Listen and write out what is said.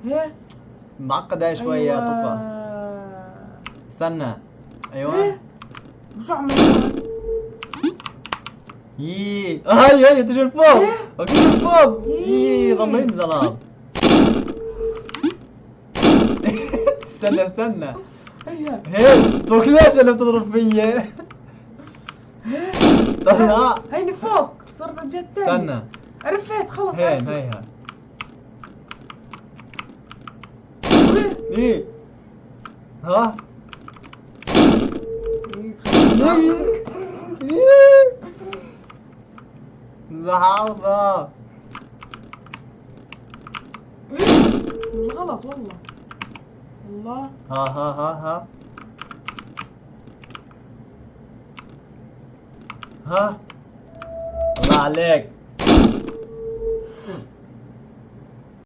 ايه معقدة شوية يا طوفة. استنى. ايوه. ايه شو عمل؟ يي هاي تجي الفوق. إيه؟ اوكي الفوق. يي. ضل ينزل. استنى. هيا هي طوك ليش انا بتضرب فيا؟ طلع. هيني فوق صرت الجهة الثانية. استنى. عرفت خلص هين عرفت. هيها. وين؟ ايه ها. لحظة. غلط والله. الله. ها الله عليك.